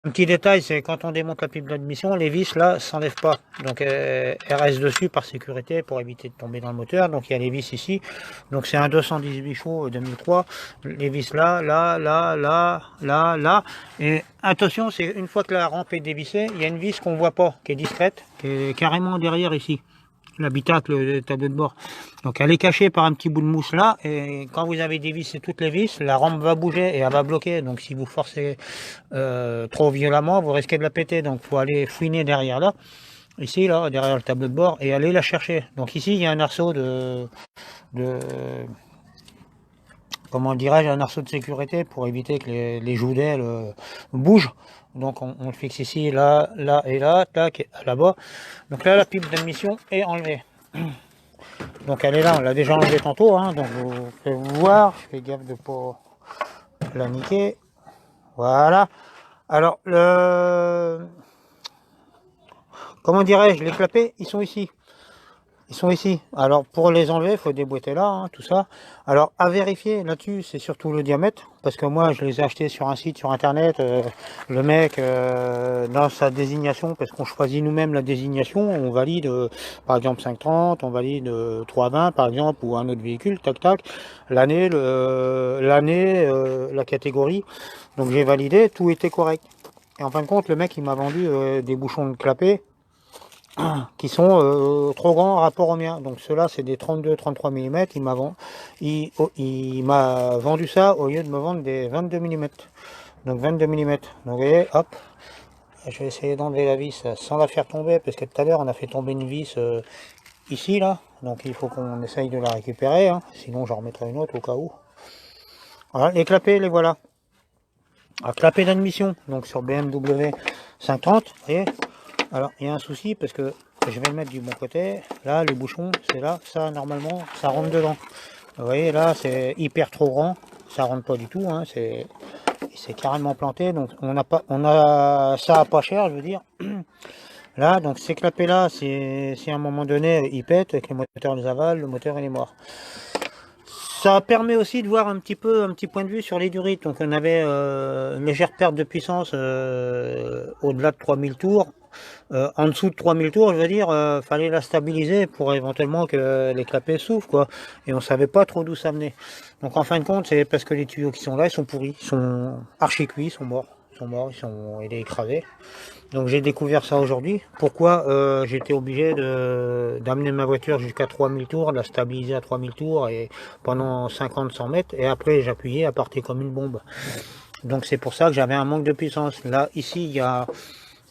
Un petit détail, c'est quand on démonte la pipe d'admission, les vis là s'enlèvent pas. Donc elles restent dessus par sécurité pour éviter de tomber dans le moteur. Donc il y a les vis ici. Donc c'est un 218 chevaux 2003. Les vis là, là, là, là, là, là. Et attention, c'est une fois que la rampe est dévissée, il y a une vis qu'on voit pas, qui est discrète, qui est carrément derrière ici. L'habitacle, le tableau de bord. Donc elle est cachée par un petit bout de mousse là, et quand vous avez dévissé toutes les vis, la rampe va bouger et elle va bloquer. Donc si vous forcez trop violemment, vous risquez de la péter. Donc il faut aller fouiner derrière là, ici là, derrière le tableau de bord, et aller la chercher. Donc ici il y a un arceau de comment dirais-je, un arceau de sécurité pour éviter que les joues d'aile bougent. Donc on le fixe ici, là, là et là, tac, là-bas. Donc là la pipe d'admission est enlevée. Donc elle est là, on l'a déjà enlevée tantôt, hein, donc vous pouvez voir, je fais gaffe de ne pas la niquer. Voilà. Alors, comment dirais-je, les clapets, ils sont ici. Ils sont ici. Alors, pour les enlever, il faut déboîter là, hein, tout ça. Alors, à vérifier là-dessus, c'est surtout le diamètre. Parce que moi, je les ai achetés sur un site, sur Internet. Le mec, dans sa désignation, parce qu'on choisit nous-mêmes la désignation, on valide, par exemple, 530, on valide 320, par exemple, ou un autre véhicule, tac, tac. L'année, la catégorie. Donc, j'ai validé, tout était correct. Et en fin de compte, le mec, il m'a vendu des bouchons de clapet qui sont trop grands rapport aux miens. Donc ceux-là, c'est des 32-33 mm. Il m'a vendu ça au lieu de me vendre des 22 mm. Donc 22 mm. Donc vous voyez, hop, je vais essayer d'enlever la vis sans la faire tomber, parce que tout à l'heure, on a fait tomber une vis ici, là. Donc il faut qu'on essaye de la récupérer, hein. Sinon j'en remettrai une autre au cas où. Voilà, les clapets, les voilà. Alors, clapet d'admission, donc sur BMW 530, vous voyez. Alors, il y a un souci parce que je vais le mettre du bon côté. Là, les bouchons, c'est là. Ça, normalement, ça rentre dedans. Vous voyez, là, c'est hyper trop grand. Ça rentre pas du tout. Hein, c'est carrément planté. Donc, on a ça à pas cher, je veux dire. Là, donc ces clapets là, si à un moment donné, ils pètent, que le moteur les avale, le moteur il est mort. Ça permet aussi de voir un petit point de vue sur les durites. Donc on avait une légère perte de puissance au-delà de 3000 tours. En dessous de 3000 tours, je veux dire, fallait la stabiliser pour éventuellement que les clapets s'ouvrent, quoi. Et on savait pas trop d'où ça venait. Donc en fin de compte, c'est parce que les tuyaux qui sont là, ils sont pourris, ils sont archi cuits, ils sont morts. Il est écrasé. Donc j'ai découvert ça aujourd'hui. Pourquoi j'étais obligé d'amener ma voiture jusqu'à 3000 tours, de la stabiliser à 3000 tours et pendant 50-100 mètres, et après j'appuyais à partir comme une bombe. Donc c'est pour ça que j'avais un manque de puissance. Là, ici, il y a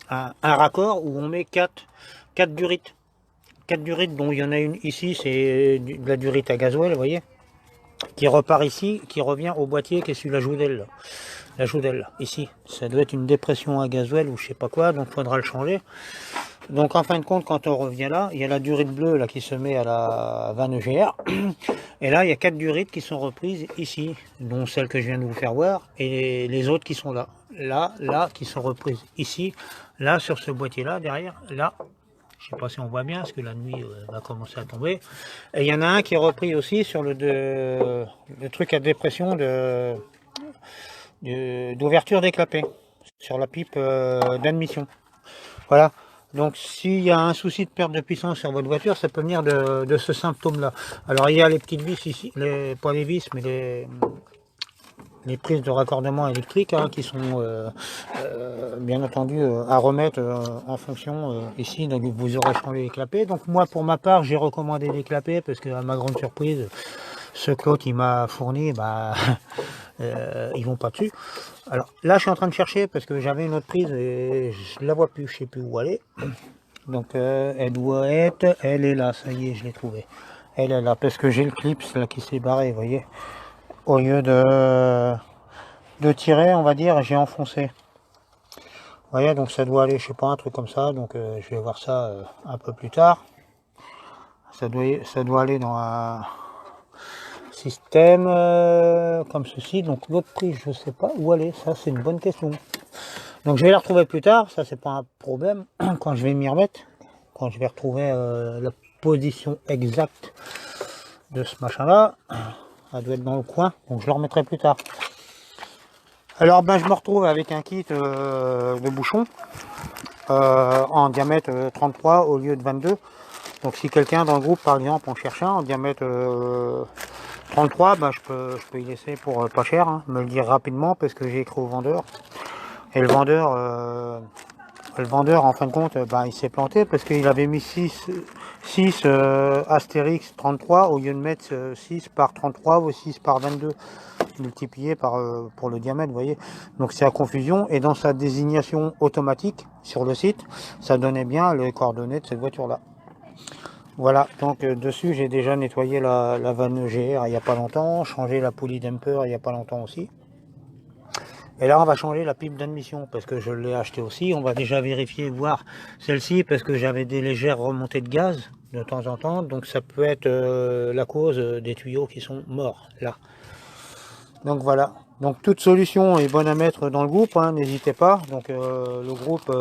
un raccord où on met 4 durites. 4 durites, dont il y en a une ici, c'est de la durite à gasoil, vous voyez, qui repart ici, qui revient au boîtier qui est sur la joue d'aile. La joue d'aile, ici, ça doit être une dépression à gasoil ou je sais pas quoi, donc il faudra le changer. Donc en fin de compte, quand on revient là, il y a la durite bleue là qui se met à la 20 EGR. Et là, il y a 4 durites qui sont reprises ici, dont celle que je viens de vous faire voir, et les autres qui sont là. Là, qui sont reprises ici, là, sur ce boîtier-là, derrière, là. Je sais pas si on voit bien, parce que la nuit va commencer à tomber. Et il y en a un qui est repris aussi sur le truc à dépression d'ouverture des clapets, sur la pipe d'admission. Voilà. Donc s'il y a un souci de perte de puissance sur votre voiture, ça peut venir de ce symptôme-là. Alors il y a les petites vis ici, pas les vis, mais les prises de raccordement électrique, hein, qui sont bien entendu à remettre en fonction ici. Donc vous aurez changé les clapets. Donc moi pour ma part j'ai recommandé des clapets parce que à ma grande surprise, ce que l'autre il m'a fourni, bah ils vont pas dessus. Alors là je suis en train de chercher parce que j'avais une autre prise et je la vois plus, je sais plus où elle est. Donc elle doit être, elle est là, ça y est, je l'ai trouvée. Elle est là parce que j'ai le clip là qui s'est barré, vous voyez. Au lieu de tirer, on va dire, j'ai enfoncé. Vous voyez, donc ça doit aller, je sais pas, un truc comme ça. Donc je vais voir ça un peu plus tard. Ça doit aller dans un système comme ceci. Donc l'autre prise, je sais pas où elle est. Ça, c'est une bonne question. Donc je vais la retrouver plus tard. Ça, c'est pas un problème. Quand je vais m'y remettre, quand je vais retrouver la position exacte de ce machin-là, elle doit être dans le coin. Donc je le remettrai plus tard. Alors ben je me retrouve avec un kit de bouchons en diamètre 33 au lieu de 22. Donc si quelqu'un dans le groupe par exemple en cherche un en diamètre 33, ben, je peux y laisser pour pas cher, hein, me le dire rapidement parce que j'ai écrit au vendeur. Et le vendeur en fin de compte, ben, il s'est planté parce qu'il avait mis 6 Astérix 33 au lieu de mettre 6 par 33 ou 6 par 22 multiplié par pour le diamètre, vous voyez. Donc c'est à confusion et dans sa désignation automatique sur le site, ça donnait bien les coordonnées de cette voiture là. Voilà, donc dessus j'ai déjà nettoyé la vanne GR il n'y a pas longtemps, changé la poulie damper il n'y a pas longtemps aussi. Et là on va changer la pipe d'admission parce que je l'ai acheté aussi. On va déjà vérifier, voir celle-ci parce que j'avais des légères remontées de gaz de temps en temps. Donc ça peut être la cause des tuyaux qui sont morts là. Donc voilà, donc toute solution est bonne à mettre dans le groupe, hein, n'hésitez pas. Donc le groupe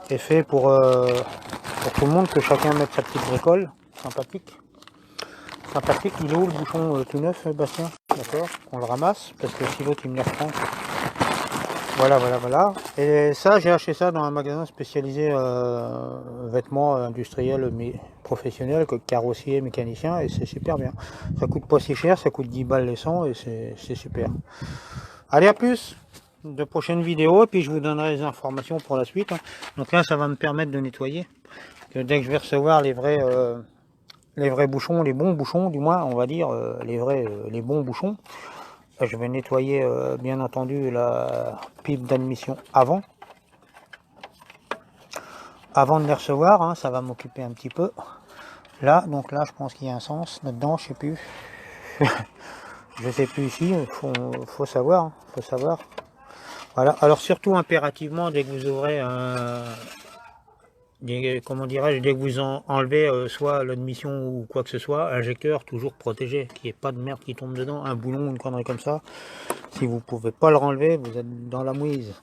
est fait pour tout le monde, que chacun mette sa petite bricole, sympathique. Sympathique, il est où le bouchon tout neuf, Bastien? D'accord, on le ramasse, parce que si l'autre il me le reprend. Voilà, voilà, voilà. Et ça, j'ai acheté ça dans un magasin spécialisé vêtements industriels mais professionnels, que carrossier, mécanicien, et c'est super bien. Ça coûte pas si cher, ça coûte 10 balles les 100 et c'est super. Allez, à plus de prochaines vidéos, et puis je vous donnerai les informations pour la suite. Donc là, ça va me permettre de nettoyer. Que dès que je vais recevoir les vrais bouchons, les bons bouchons, du moins, on va dire, les bons bouchons, je vais nettoyer bien entendu la pipe d'admission avant de les recevoir, hein, ça va m'occuper un petit peu. Là, donc là, je pense qu'il y a un sens là-dedans, je sais plus. Je sais plus ici, faut savoir, hein, faut savoir. Voilà, alors surtout impérativement, dès que vous ouvrez comment dirais-je, dès que vous enlevez soit l'admission ou quoi que ce soit, injecteur toujours protégé, qu'il n'y ait pas de merde qui tombe dedans, un boulon, une connerie comme ça. Si vous pouvez pas le renlever, vous êtes dans la mouise.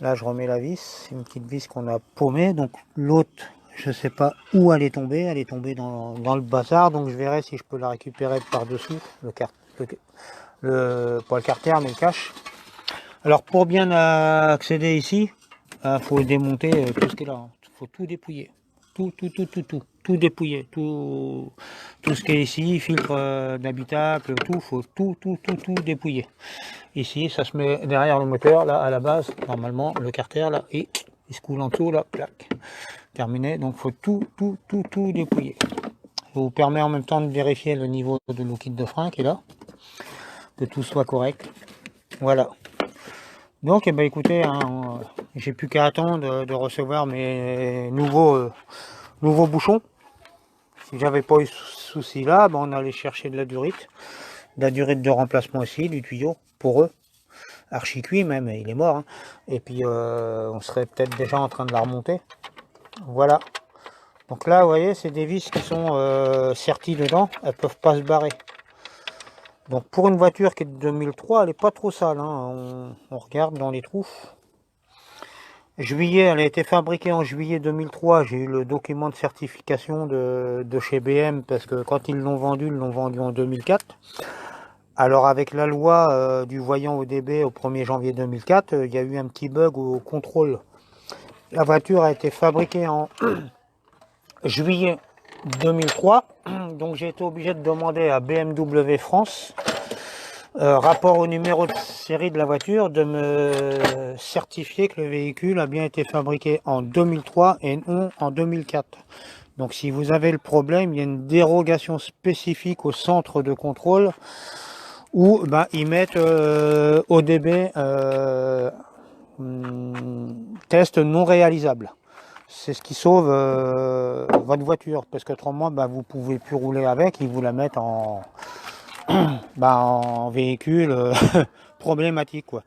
Là, je remets la vis, c'est une petite vis qu'on a paumée, donc l'autre, je sais pas où elle est tombée dans le bazar, donc je verrai si je peux la récupérer par-dessous, pas le carter, mais le cache. Alors pour bien accéder ici, il faut démonter tout ce qui est là, il faut tout dépouiller, tout dépouiller, tout ce qui est ici, filtre d'habitacle, tout, faut tout dépouiller. Ici, ça se met derrière le moteur, là à la base, normalement le carter là, et il se coule en dessous là, plaque, terminé. Donc faut tout dépouiller. Ça vous permet en même temps de vérifier le niveau de liquide de frein qui est là, que tout soit correct. Voilà. Donc, eh ben, écoutez, hein, j'ai plus qu'à attendre de recevoir mes nouveaux bouchons. Si j'avais pas eu ce souci là, ben, on allait chercher de la durite de remplacement aussi, du tuyau, pour eux. Archi cuit même, il est mort. Hein. Et puis, on serait peut-être déjà en train de la remonter. Voilà. Donc là, vous voyez, c'est des vis qui sont serties dedans, elles peuvent pas se barrer. Donc pour une voiture qui est de 2003, elle n'est pas trop sale, hein. On regarde dans les trous. Juillet, elle a été fabriquée en juillet 2003, j'ai eu le document de certification de chez BM, parce que quand ils l'ont vendu en 2004. Alors avec la loi du voyant ODB au 1er janvier 2004, il y a eu un petit bug au contrôle. La voiture a été fabriquée en juillet 2003, donc j'ai été obligé de demander à BMW France, rapport au numéro de série de la voiture, de me certifier que le véhicule a bien été fabriqué en 2003 et non en 2004. Donc si vous avez le problème, il y a une dérogation spécifique au centre de contrôle où ils mettent ODB test non réalisable. C'est ce qui sauve votre voiture, parce qu'autrement vous pouvez plus rouler avec, ils vous la mettent en véhicule problématique quoi.